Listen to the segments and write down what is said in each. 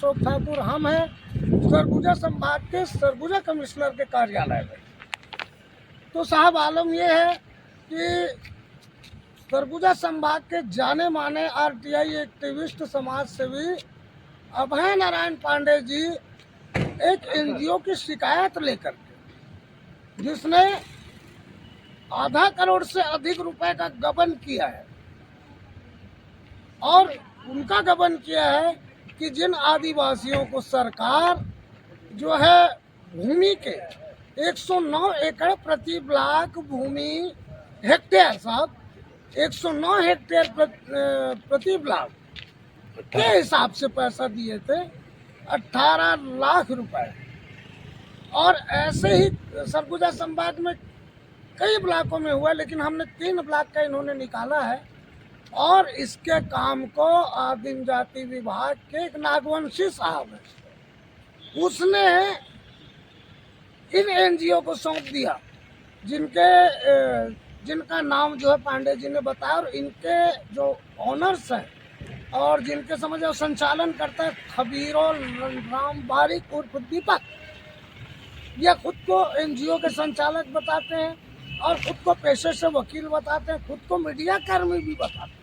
अशोक ठाकुर, हम हैं सरगुजा संभाग के सरगुजा कमिश्नर के कार्यालय में। तो साहब आलम ये है कि सरगुजा संभाग के जाने माने आरटीआई एक्टिविस्ट समाज सेवी अभय नारायण पांडे जी एक एनजीओ की शिकायत लेकर के, जिसने आधा करोड़ से अधिक रुपए का गबन किया है, और उनका गबन किया है कि जिन आदिवासियों को सरकार जो है भूमि के 109 एकड़ प्रति ब्लॉक भूमि हेक्टेयर साहब 109 हेक्टेयर प्रति ब्लॉक के हिसाब से पैसा दिए थे 18 लाख रुपए। और ऐसे ही सरगुजा संभाग में कई ब्लॉकों में हुआ, लेकिन हमने 3 ब्लॉक का इन्होंने निकाला है। और इसके काम को आदिम जाति विभाग के एक नागवंशी साहब है, उसने इन एनजीओ को सौंप दिया, जिनका नाम जो है पांडे जी ने बताया, और इनके जो ऑनर्स हैं और जिनके समझो संचालन करता है खबीरो राम बारिक उर्फ दीपक, ये खुद को एनजीओ के संचालक बताते हैं और खुद को पेशे से वकील बताते हैं, खुद को मीडिया कर्मी भी बताते हैं।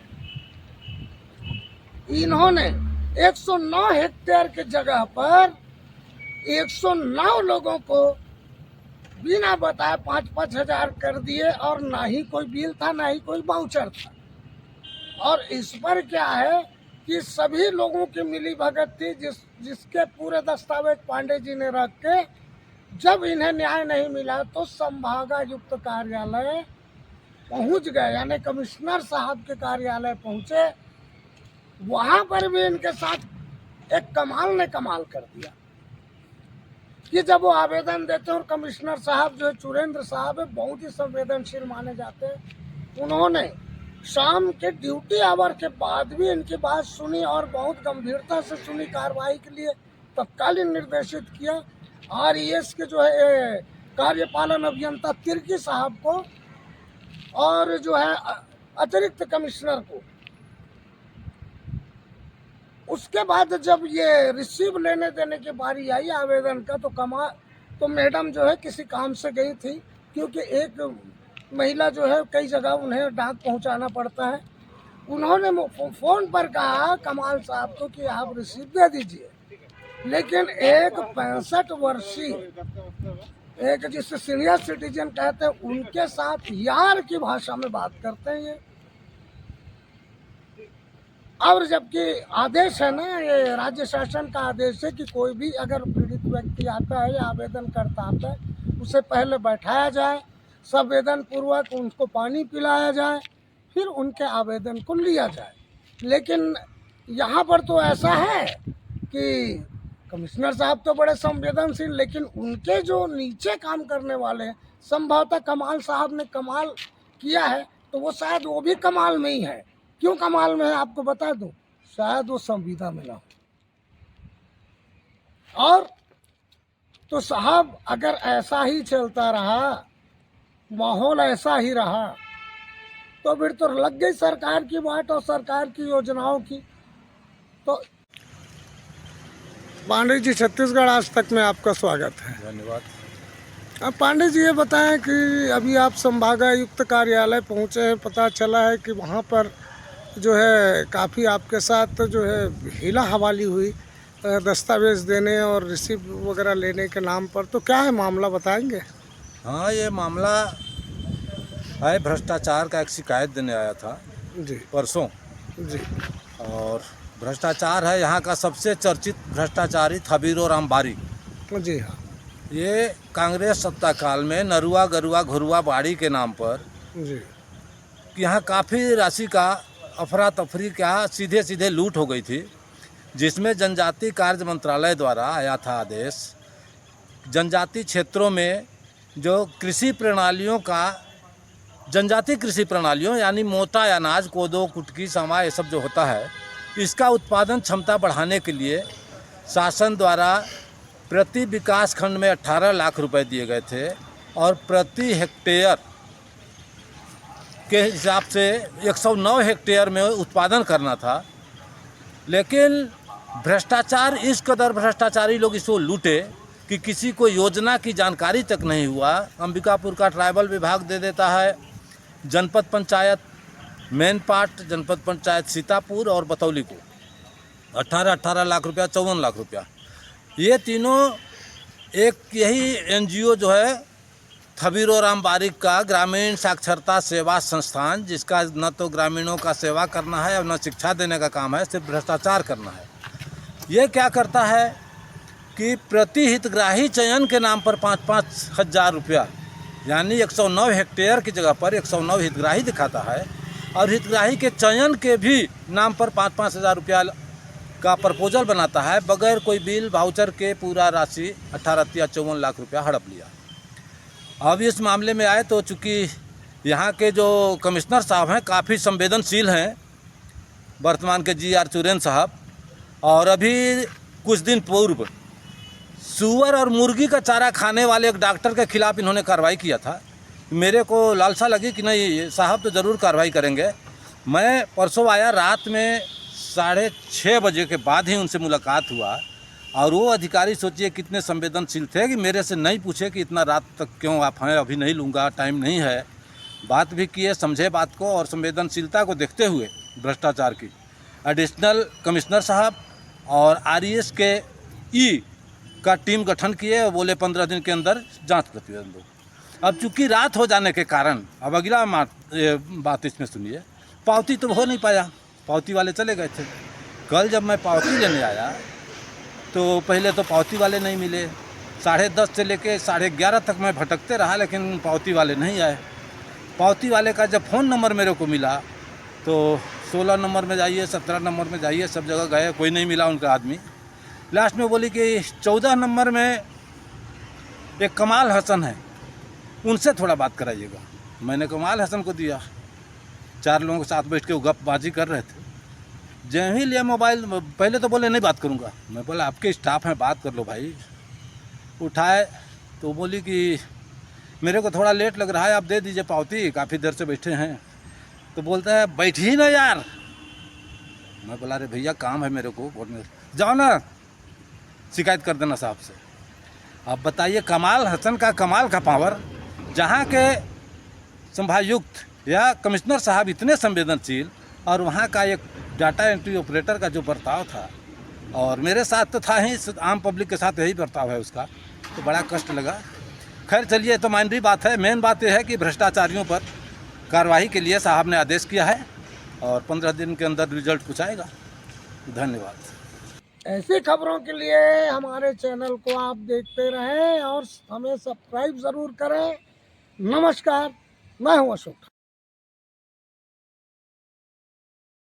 इन्होंने 109 हेक्टेयर के जगह पर 109 लोगों को बिना बताए 5-5 हजार कर दिए, और ना ही कोई बिल था ना ही कोई बाउचर था। और इस पर क्या है कि सभी लोगों की मिली भगत थी, जिसके पूरे दस्तावेज पांडे जी ने रख के जब इन्हें न्याय नहीं मिला तो संभागायुक्त कार्यालय पहुंच गए, यानी कमिश्नर साहब के कार्यालय पहुंचे। वहां पर भी इनके साथ एक कमाल ने कमाल कर दिया कि जब वो आवेदन देते हैं, और कमिश्नर साहब जो है चुरेंद्र साहब है, बहुत ही संवेदनशील माने जाते हैं, उन्होंने शाम के ड्यूटी आवर के बाद भी इनकी बात सुनी और बहुत गंभीरता से सुनी, कार्रवाई के लिए तत्कालीन निर्देशित किया। आरईएस के जो है कार्यपालन अभियंता तिर्की साहब को और जो है अतिरिक्त कमिश्नर को। उसके बाद जब ये रिसीव लेने देने की बारी आई आवेदन का, तो मैडम जो है किसी काम से गई थी, क्योंकि एक महिला जो है कई जगह उन्हें डाक पहुंचाना पड़ता है। उन्होंने फोन पर कहा कमाल साहब को कि आप रिसीव दे दीजिए, लेकिन एक 65 वर्षीय, एक जिसे सीनियर सिटीजन कहते हैं, उनके साथ यार की भाषा में बात करते हैं ये। और जबकि आदेश है ना, ये राज्य शासन का आदेश है कि कोई भी अगर पीड़ित व्यक्ति आता है या आवेदन करता आता है, उसे पहले बैठाया जाए, संवेदन पूर्वक उनको पानी पिलाया जाए, फिर उनके आवेदन को लिया जाए। लेकिन यहाँ पर तो ऐसा है कि कमिश्नर साहब तो बड़े संवेदनशील, लेकिन उनके जो नीचे काम करने वाले हैं, संभवतः कमाल साहब ने कमाल किया है, तो वो शायद वो भी कमाल में ही है। क्यों कमाल में है आपको बता दूं, शायद वो संविदा में ना हो। और तो साहब अगर ऐसा ही चलता रहा, माहौल ऐसा ही रहा, तो फिर तो लग गई सरकार की बात और सरकार की योजनाओं की। तो पांडे जी, छत्तीसगढ़ आज तक में आपका स्वागत है। धन्यवाद। अब पांडे जी ये बताएं कि अभी आप संभागायुक्त कार्यालय पहुंचे हैं, पता चला है कि वहां पर जो है काफ़ी आपके साथ जो है हीला हवाली हुई दस्तावेज देने और रिसीव वगैरह लेने के नाम पर, तो क्या है मामला बताएंगे? हाँ, ये मामला है भ्रष्टाचार का। एक शिकायत देने आया था जी परसों जी। और भ्रष्टाचार है यहाँ का सबसे चर्चित भ्रष्टाचारी खबीरो राम बारिक। जी हाँ। ये कांग्रेस सत्ता काल में नरुआ गरुआ घुरुआ बाड़ी के नाम पर जी यहाँ काफ़ी राशि का अफरा तफरी का सीधे सीधे लूट हो गई थी, जिसमें जनजाति कार्य मंत्रालय द्वारा आया था आदेश, जनजाति क्षेत्रों में जो कृषि प्रणालियों का, जनजाति कृषि प्रणालियों यानी मोटा अनाज, कोदो, कुटकी, समा, ये सब जो होता है, इसका उत्पादन क्षमता बढ़ाने के लिए शासन द्वारा प्रति विकास खंड में 18 लाख रुपए दिए गए थे और प्रति हेक्टेयर के हिसाब से 109 हेक्टेयर में उत्पादन करना था। लेकिन भ्रष्टाचार, इस कदर भ्रष्टाचारी लोग इसको लूटे कि किसी को योजना की जानकारी तक नहीं हुआ। अंबिकापुर का ट्राइबल विभाग दे देता है जनपद पंचायत मेन पार्ट, जनपद पंचायत सीतापुर और बतौली को 18-18 लाख रुपया, 54 लाख रुपया। ये तीनों एक यही एनजीओ जो है थबीरो राम बारिक का ग्रामीण साक्षरता सेवा संस्थान, जिसका न तो ग्रामीणों का सेवा करना है और न शिक्षा देने का काम है, सिर्फ भ्रष्टाचार करना है। ये क्या करता है कि प्रति हितग्राही चयन के नाम पर 5-5 हज़ार रुपया, यानी 109 हेक्टेयर की जगह पर 109 हितग्राही दिखाता है और हितग्राही के चयन के भी नाम पर 5-5 हज़ार रुपया का प्रपोजल बनाता है, बगैर कोई बिल वाउचर के पूरा राशि 18-54 लाख रुपया हड़प लिया। अब इस मामले में आए तो चूँकि यहाँ के जो कमिश्नर साहब हैं काफ़ी संवेदनशील हैं, वर्तमान के GR चुरेन साहब, और अभी कुछ दिन पूर्व सूअर और मुर्गी का चारा खाने वाले एक डॉक्टर के खिलाफ इन्होंने कार्रवाई किया था। मेरे को लालसा लगी कि नहीं साहब तो ज़रूर कार्रवाई करेंगे। मैं परसों आया, रात में 6:30 बजे के बाद ही उनसे मुलाकात हुआ और वो अधिकारी सोचिए कितने संवेदनशील थे कि मेरे से नहीं पूछे कि इतना रात तक क्यों आप हैं, अभी नहीं लूँगा, टाइम नहीं है। बात भी किए, समझे बात को, और संवेदनशीलता को देखते हुए भ्रष्टाचार की एडिशनल कमिश्नर साहब और RES के E का टीम गठन किए और बोले 15 दिन के अंदर जांच प्रतिवेदन दो। अब चूंकि रात हो जाने के कारण अब अगला बात इसमें सुनिए, पावती तो हो नहीं पाया, पावती वाले चले गए थे। कल जब मैं पावती लेने आया तो पहले तो पावती वाले नहीं मिले, 10:30 से लेके 11:30 तक मैं भटकते रहा, लेकिन पावती वाले नहीं आए। पावती वाले का जब फ़ोन नंबर मेरे को मिला तो 16 नंबर में जाइए, 17 नंबर में जाइए, सब जगह गए, कोई नहीं मिला उनका आदमी। लास्ट में बोली कि 14 नंबर में एक कमाल हसन है, उनसे थोड़ा बात कराइएगा। मैंने कमाल हसन को दिया, 4 लोगों के साथ बैठ के वो गपबाजी कर रहे थे। जब ही लिया मोबाइल, पहले तो बोले नहीं बात करूंगा, मैं बोला आपके स्टाफ हैं, बात कर लो भाई। उठाए तो बोली कि मेरे को थोड़ा लेट लग रहा है, आप दे दीजिए पावती, काफ़ी देर से बैठे हैं। तो बोलता है बैठी ना यार। मैं बोला अरे भैया काम है मेरे को कोर्ट में, जाओ ना शिकायत कर देना साहब से। अब बताइए कमाल हसन का कमाल का पावर, जहाँ के संभायुक्त या कमिश्नर साहब इतने संवेदनशील, और वहाँ का एक डाटा एंट्री ऑपरेटर का जो बर्ताव था, और मेरे साथ तो था ही, आम पब्लिक के साथ यही बर्ताव है उसका, तो बड़ा कष्ट लगा। खैर चलिए, तो माइनरी बात है। मेन बात यह है कि भ्रष्टाचारियों पर कार्रवाई के लिए साहब ने आदेश किया है और 15 दिन के अंदर रिजल्ट कुछ आएगा। धन्यवाद। ऐसी खबरों के लिए हमारे चैनल को आप देखते रहें और हमें सब्सक्राइब ज़रूर करें। नमस्कार, मैं हूं अशोक।